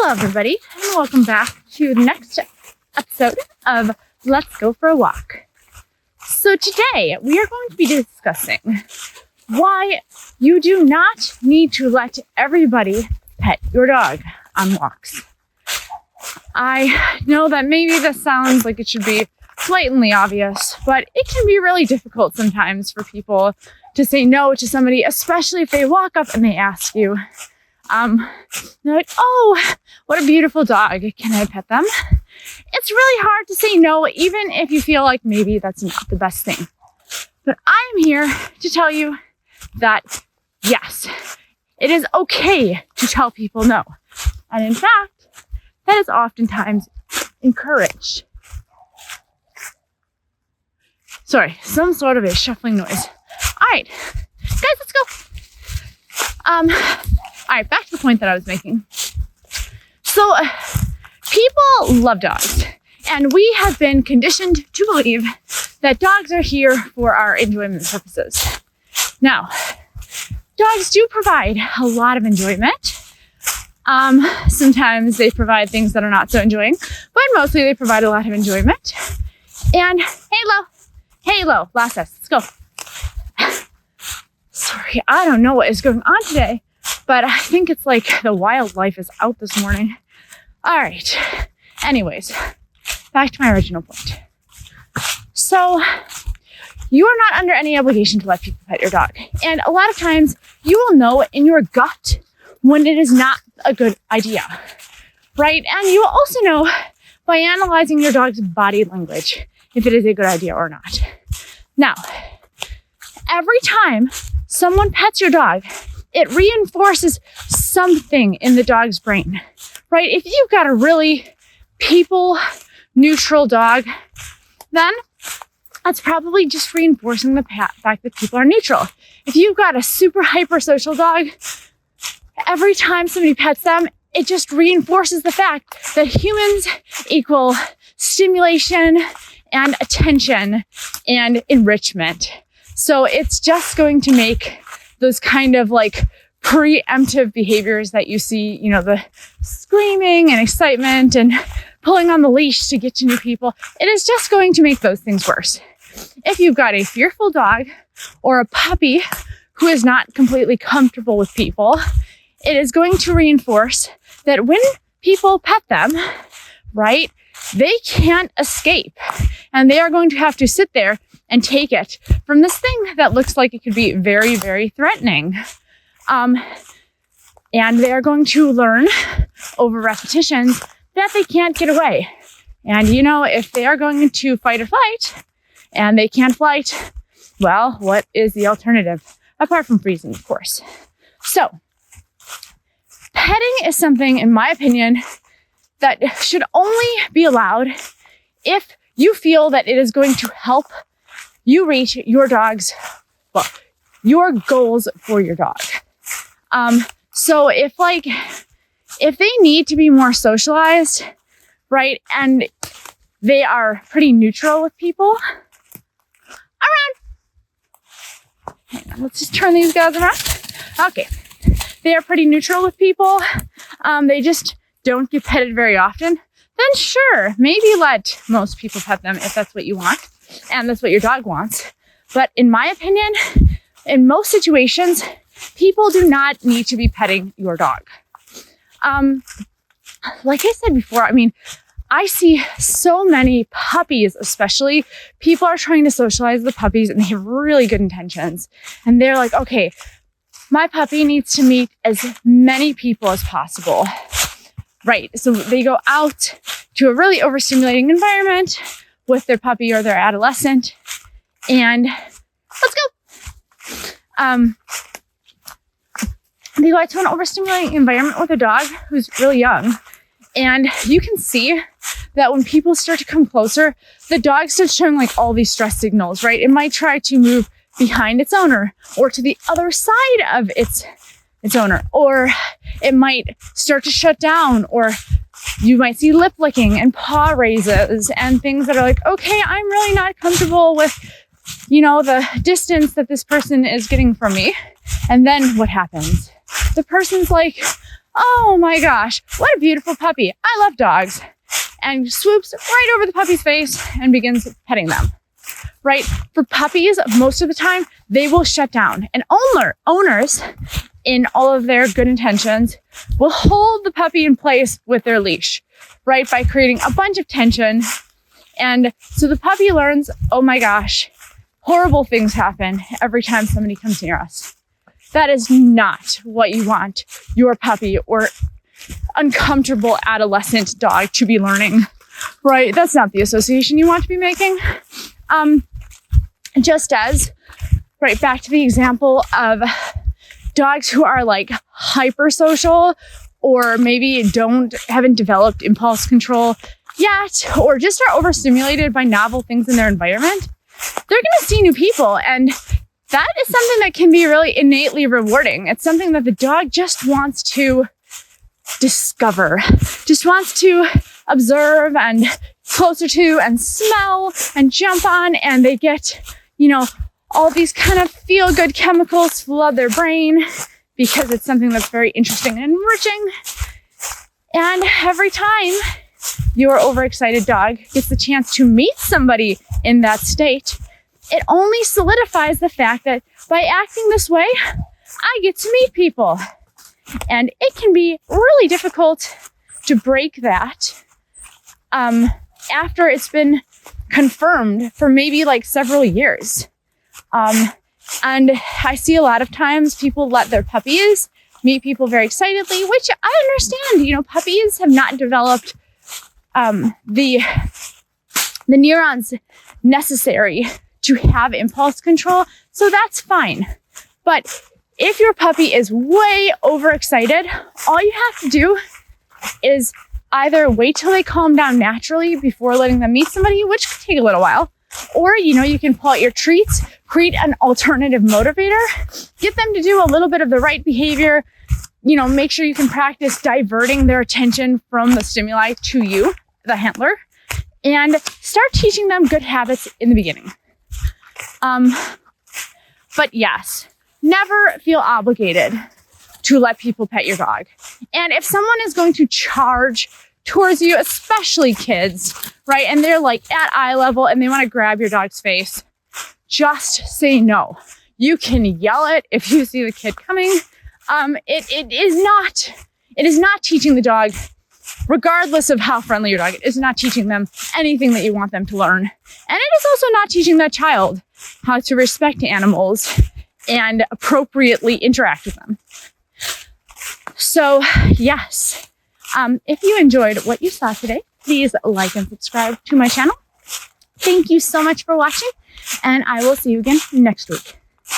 Hello, everybody, and welcome back to the next episode of Let's Go for a Walk. So today, we are going to be discussing why you do not need to let everybody pet your dog on walks. I know that maybe this sounds like it should be blatantly obvious, but it can be really difficult sometimes for people to say no to somebody, especially if they walk up and they ask you, they're like, "Oh, what a beautiful dog. Can I pet them?" It's really hard to say no, even if you feel like maybe that's not the best thing. But I'm here to tell you that yes, it is okay to tell people no. And in fact, that is oftentimes encouraged. Sorry, some sort of a shuffling noise. All right, guys, let's go. All right, back to the point that I was making. So, people love dogs, and we have been conditioned to believe that dogs are here for our enjoyment purposes. Now, dogs do provide a lot of enjoyment. Sometimes they provide things that are not so enjoying, but mostly they provide a lot of enjoyment. And Halo, last S, let's go. Sorry, I don't know what is going on today, but I think it's like the wildlife is out this morning. All right. Anyways, back to my original point. So, you are not under any obligation to let people pet your dog. And a lot of times, you will know in your gut when it is not a good idea, right? And you will also know by analyzing your dog's body language if it is a good idea or not. Now, every time someone pets your dog, it reinforces something in the dog's brain, right? If you've got a really people-neutral dog, then that's probably just reinforcing the fact that people are neutral. If you've got a super hyper-social dog, every time somebody pets them, it just reinforces the fact that humans equal stimulation and attention and enrichment. So it's just going to make those kind of like preemptive behaviors that you see, you know, the screaming and excitement and pulling on the leash to get to new people. It is just going to make those things worse. If you've got a fearful dog or a puppy who is not completely comfortable with people, it is going to reinforce that when people pet them, right, they can't escape. And they are going to have to sit there and take it from this thing that looks like it could be very, very threatening. And they are going to learn over repetitions that they can't get away. And, you know, if they are going to fight or flight and they can't flight, well, what is the alternative? Apart from freezing, of course. So, petting is something, in my opinion, that should only be allowed if you feel that it is going to help you reach your goals for your dog. So if they need to be more socialized, right, and they are pretty neutral with people, hang on, let's just turn these guys around. Okay, they are pretty neutral with people. They just don't get petted very often. Then sure, maybe let most people pet them if that's what you want and that's what your dog wants. But in my opinion, in most situations, people do not need to be petting your dog. Like I said before, I mean, I see so many puppies, especially people are trying to socialize the puppies and they have really good intentions. And they're like, okay, my puppy needs to meet as many people as possible. Right. So they go out to a really overstimulating environment with their puppy or their adolescent. And let's go. They go out to an overstimulating environment with a dog who's really young. And you can see that when people start to come closer, the dog starts showing like all these stress signals, right? It might try to move behind its owner or to the other side of its owner, or it might start to shut down, or you might see lip licking and paw raises and things that are like, okay, I'm really not comfortable with, you know, the distance that this person is getting from me. And then what happens? The person's like, oh my gosh, what a beautiful puppy. I love dogs. And swoops right over the puppy's face and begins petting them, right? For puppies, most of the time, they will shut down. And owners, in all of their good intentions, will hold the puppy in place with their leash, right? By creating a bunch of tension. And so the puppy learns, oh my gosh, horrible things happen every time somebody comes near us. That is not what you want your puppy or uncomfortable adolescent dog to be learning, right? That's not the association you want to be making. Just as, right, back to the example of dogs who are like hypersocial or maybe haven't developed impulse control yet, or just are overstimulated by novel things in their environment, they're going to see new people. And that is something that can be really innately rewarding. It's something that the dog just wants to discover, just wants to observe and closer to and smell and jump on, and they get, all these kind of feel-good chemicals flood their brain because it's something that's very interesting and enriching. And every time your overexcited dog gets the chance to meet somebody in that state, it only solidifies the fact that by acting this way, I get to meet people. And it can be really difficult to break that after it's been confirmed for maybe like several years. And I see a lot of times people let their puppies meet people very excitedly, which I understand. Puppies have not developed the neurons necessary to have impulse control, so that's fine. But if your puppy is way overexcited, all you have to do is either wait till they calm down naturally before letting them meet somebody, which could take a little while, or, you can pull out your treats, create an alternative motivator, get them to do a little bit of the right behavior, make sure you can practice diverting their attention from the stimuli to you, the handler, and start teaching them good habits in the beginning. But yes, never feel obligated to let people pet your dog. And if someone is going to charge towards you, especially kids, right, and they're like at eye level and they want to grab your dog's face, just say no. You can yell it if you see the kid coming. It is not teaching the dog, regardless of how friendly your dog is, not teaching them anything that you want them to learn. And it is also not teaching that child how to respect animals and appropriately interact with them. So yes, if you enjoyed what you saw today, please like and subscribe to my channel. Thank you so much for watching, and I will see you again next week.